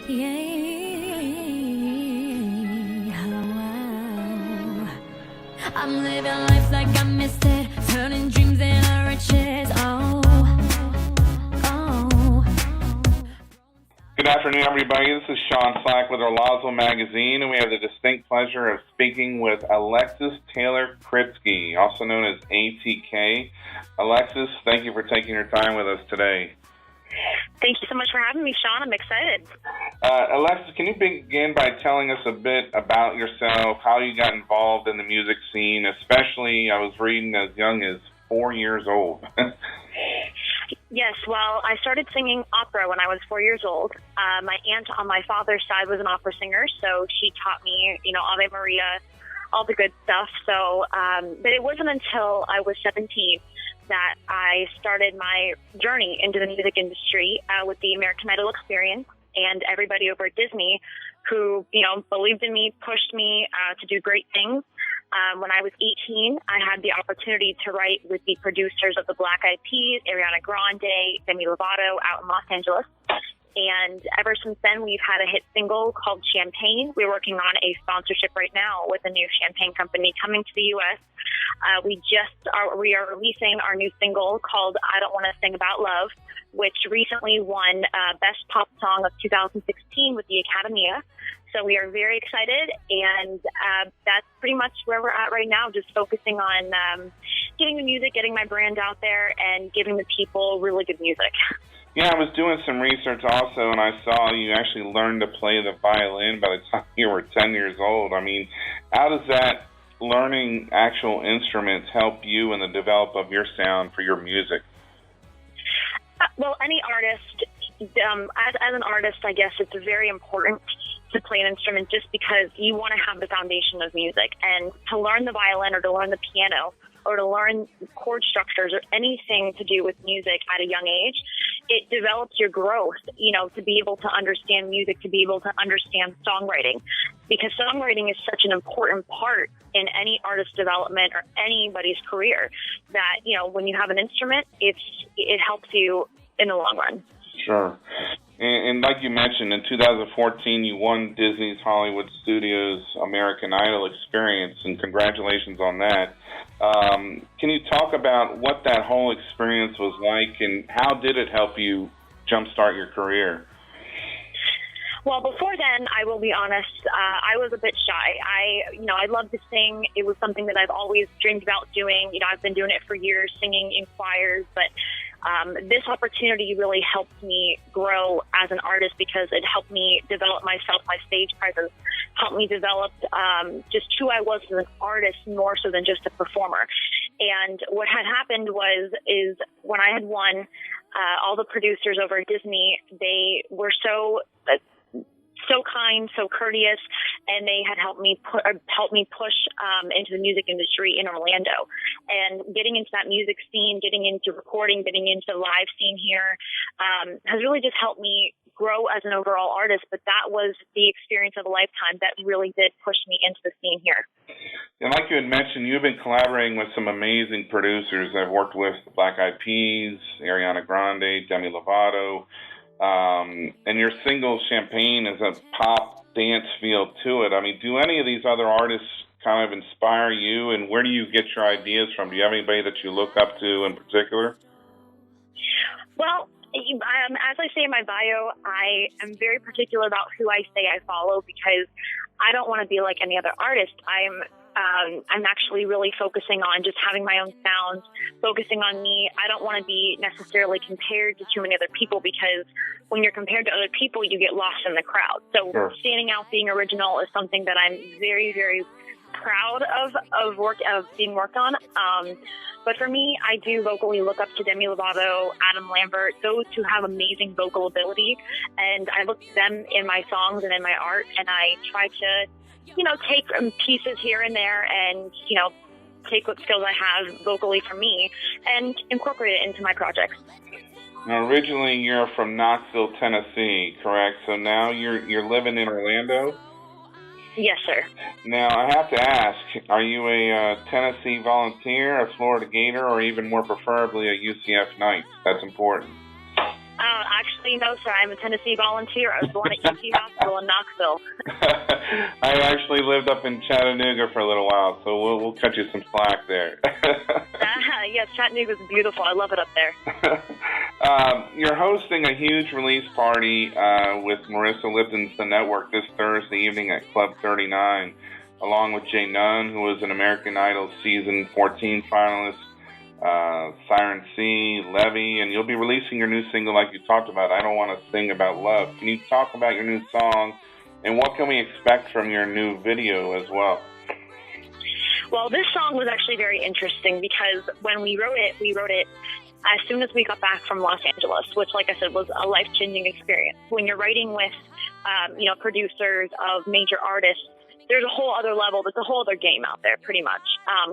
I'm living life like I missed it, turning dreams into riches. Oh. Good afternoon, everybody. This is Sean Slack with Orlazil magazine, and we have the distinct pleasure of speaking with Alexis Taylor Kritsky, also known as ATK. Alexis, thank you for taking your time with us today. Thank you so much for having me, Sean. I'm excited. Alexis, can you begin by telling us a bit about yourself, how you got involved in the music scene, especially, I was reading, as young as 4 years old? Yes, well, I started singing opera when I was 4 years old. My aunt on my father's side was an opera singer, so she taught me, Ave Maria, all the good stuff. So, but it wasn't until I was 17 that I started my journey into the music industry with the American Idol experience and everybody over at Disney who, believed in me, pushed me to do great things. When I was 18, I had the opportunity to write with the producers of the Black Eyed Peas, Ariana Grande, Demi Lovato out in Los Angeles. And ever since then, we've had a hit single called Champagne. We're working on a sponsorship right now with a new champagne company coming to the U.S. We are releasing our new single called I Don't Want to Sing About Love, which recently won Best Pop Song of 2016 with the Academia. So we are very excited, and that's pretty much where we're at right now, just focusing on getting the music, getting my brand out there, and giving the people really good music. Yeah, I was doing some research also, and I saw you actually learned to play the violin by the time you were 10 years old. I mean, how does that learning actual instruments help you in the development of your sound for your music? Well, any artist, as an artist, I guess it's very important to play an instrument just because you want to have the foundation of music. And to learn the violin or to learn the piano or to learn chord structures or anything to do with music at a young age, it develops your growth, to be able to understand music, to be able to understand songwriting. Because songwriting is such an important part in any artist's development or anybody's career that, when you have an instrument, it helps you in the long run. Sure. And like you mentioned, in 2014, you won Disney's Hollywood Studios American Idol experience, and congratulations on that. Can you talk about what that whole experience was like, and how did it help you jumpstart your career? Well, before then, I will be honest, I was a bit shy. I love to sing. It was something that I've always dreamed about doing. I've been doing it for years, singing in choirs, but this opportunity really helped me grow as an artist because it helped me develop myself, my stage presence, helped me develop just who I was as an artist more so than just a performer. And what had happened is when I had won, all the producers over at Disney, they were so kind, so courteous, and they had helped me push into the music industry in Orlando. And getting into that music scene, getting into recording, getting into the live scene here has really just helped me grow as an overall artist. But that was the experience of a lifetime that really did push me into the scene here. And like you had mentioned, you've been collaborating with some amazing producers. I've worked with the Black Eyed Peas, Ariana Grande, Demi Lovato. And your single Champagne is a pop dance feel to it. I mean, do any of these other artists kind of inspire you, and where do you get your ideas from? Do you have anybody that you look up to in particular? Well, as I say in my bio, I am very particular about who I say I follow because I don't want to be like any other artist. I'm actually really focusing on just having my own sound, focusing on me. I don't want to be necessarily compared to too many other people because when you're compared to other people, you get lost in the crowd. So Standing out, being original is something that I'm very, very proud of being worked on. But for me, I do vocally look up to Demi Lovato, Adam Lambert, those who have amazing vocal ability. And I look to them in my songs and in my art, and I try to take pieces here and there and, take what skills I have vocally from me and incorporate it into my projects. Now, originally you're from Knoxville, Tennessee, correct? So now you're living in Orlando? Yes, sir. Now, I have to ask, are you a Tennessee Volunteer, a Florida Gator, or even more preferably a UCF Knight? That's important. I Actually, no, sir. I'm a Tennessee volunteer. I was born at UT Hospital in Knoxville. I actually lived up in Chattanooga for a little while, so we'll cut you some slack there. Yes, Chattanooga's beautiful. I love it up there. You're hosting a huge release party with Marissa Lipton's The Network this Thursday evening at Club 39, along with Jay Nunn, who was an American Idol Season 14 finalist, Siren C, Levy, and you'll be releasing your new single like you talked about, I Don't Want to Sing About Love. Can you talk about your new song, and what can we expect from your new video as well? Well, this song was actually very interesting because when we wrote it as soon as we got back from Los Angeles, which, like I said, was a life-changing experience. When you're writing with, producers of major artists, there's a whole other level. There's a whole other game out there, pretty much,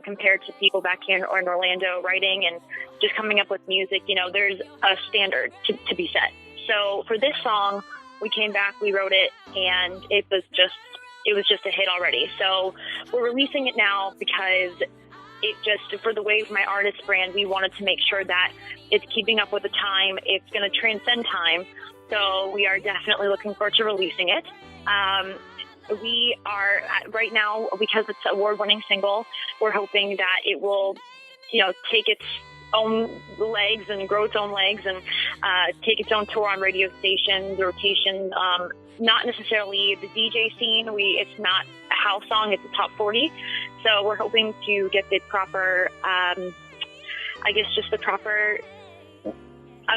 compared to people back here or in Orlando writing and just coming up with music. There's a standard to be set. So for this song, we came back, we wrote it, and it was just a hit already. So we're releasing it now because for the Wave My Artist brand, we wanted to make sure that it's keeping up with the time. It's going to transcend time. So we are definitely looking forward to releasing it. We are right now, because it's an award-winning single, we're hoping that it will, take its own legs and grow its own legs and take its own tour on radio stations, rotation. Not necessarily the DJ scene. It's not a house song. It's a top 40. So we're hoping to get the proper, I'm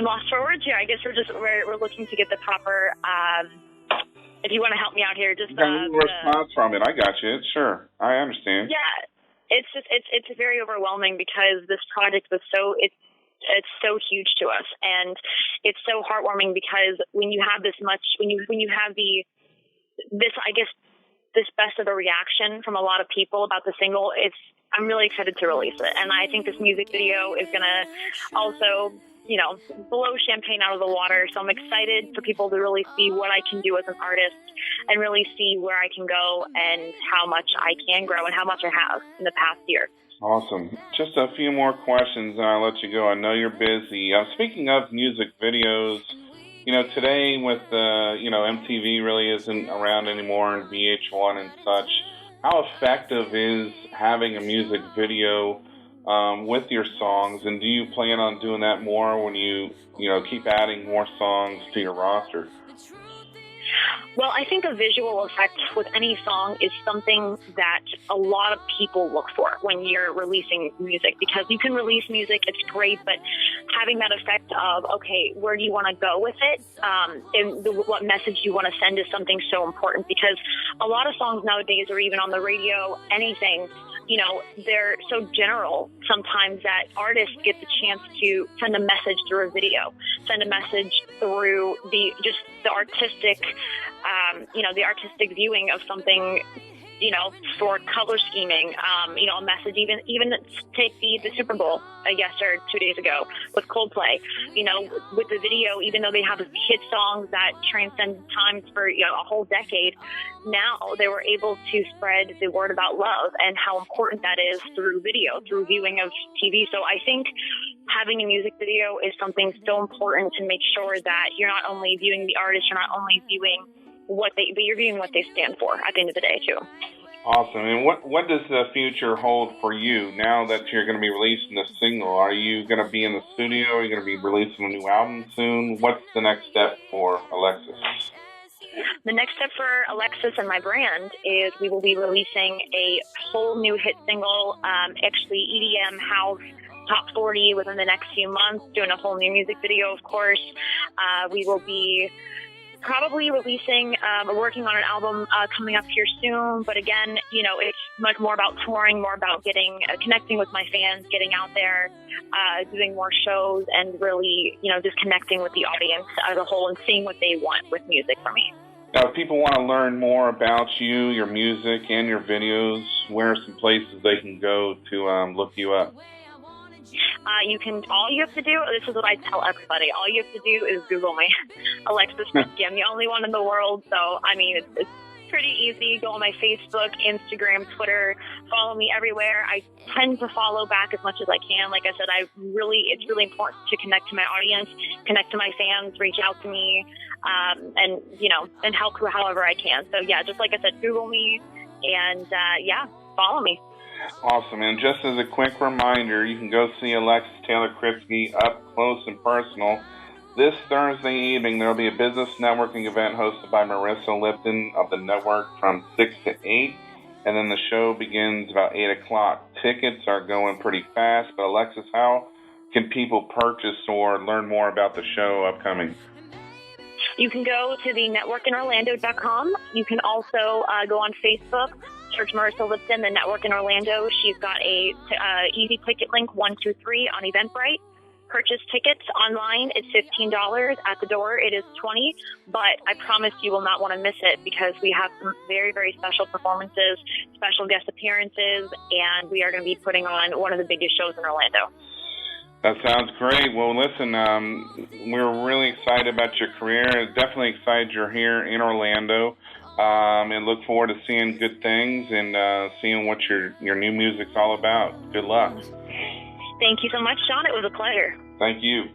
lost for words here. I guess we're looking to get the proper, if you want to help me out here, just the response from it. I got you. Sure, I understand. Yeah, it's very overwhelming because this project was it's so huge to us, and it's so heartwarming because when you have this much, when you have this best of a reaction from a lot of people about the single, I'm really excited to release it, and I think this music video is gonna also, blow champagne out of the water. So I'm excited for people to really see what I can do as an artist and really see where I can go and how much I can grow and how much I have in the past year. Awesome. Just a few more questions and I'll let you go. I know you're busy. Speaking of music videos, today with, MTV really isn't around anymore and VH1 and such. How effective is having a music video with your songs, and do you plan on doing that more when you keep adding more songs to your roster? Well, I think a visual effect with any song is something that a lot of people look for when you're releasing music, because you can release music, it's great, but having that effect of, okay, where do you want to go with it, and what message you want to send is something so important, because a lot of songs nowadays, or even on the radio, anything, they're so general sometimes that artists get the chance to send a message through a video, send a message through the artistic, the artistic viewing of something, for color scheming, a message, even take the Super Bowl, I guess, or 2 days ago with Coldplay, with the video, even though they have hit songs that transcend times for, a whole decade, now they were able to spread the word about love and how important that is through video, through viewing of TV. So I think having a music video is something so important to make sure that you're not only viewing the artist, you're not only viewing but you're viewing what they stand for at the end of the day, too. Awesome. And what does the future hold for you now that you're going to be releasing this single? Are you going to be in the studio? Are you going to be releasing a new album soon? What's the next step for Alexis? The next step for Alexis and my brand is we will be releasing a whole new hit single, actually EDM house top 40 within the next few months, doing a whole new music video, of course. We will be probably releasing, working on an album coming up here soon. But again, it's much more about touring, more about connecting with my fans, getting out there, doing more shows, and really, just connecting with the audience as a whole and seeing what they want with music from me. Now, if people want to learn more about you, your music, and your videos, where are some places they can go to look you up? All you have to do, this is what I tell everybody, all you have to do is Google me, Alexis Kritsky. I'm the only one in the world, so, pretty easy. Go on my Facebook, Instagram, Twitter. Follow me everywhere. I tend to follow back as much as I can. Like I said, it's really important to connect to my audience, connect to my fans, reach out to me, and help however I can. So yeah, just like I said, Google me and follow me. Awesome. And just as a quick reminder, you can go see Alexis Taylor Kritsky up close and personal. This Thursday evening, there will be a business networking event hosted by Marissa, Lipton of the network from 6 to 8. And then the show begins about 8 o'clock. Tickets are going pretty fast. But Alexis, how can people purchase or learn more about the show upcoming? You can go to the networkinorlando.com. You can also go on Facebook, search Marissa Lipton, the Network in Orlando. She's got a easy ticket link, 123 on Eventbrite. Purchase tickets online. It's $15. At the door, it is $20. But I promise you will not want to miss it because we have some very, very special performances, special guest appearances, and we are going to be putting on one of the biggest shows in Orlando. That sounds great. Well, listen, we're really excited about your career. Definitely excited you're here in Orlando, and look forward to seeing good things and seeing what your new music's all about. Good luck. Thank you so much, Sean. It was a pleasure. Thank you.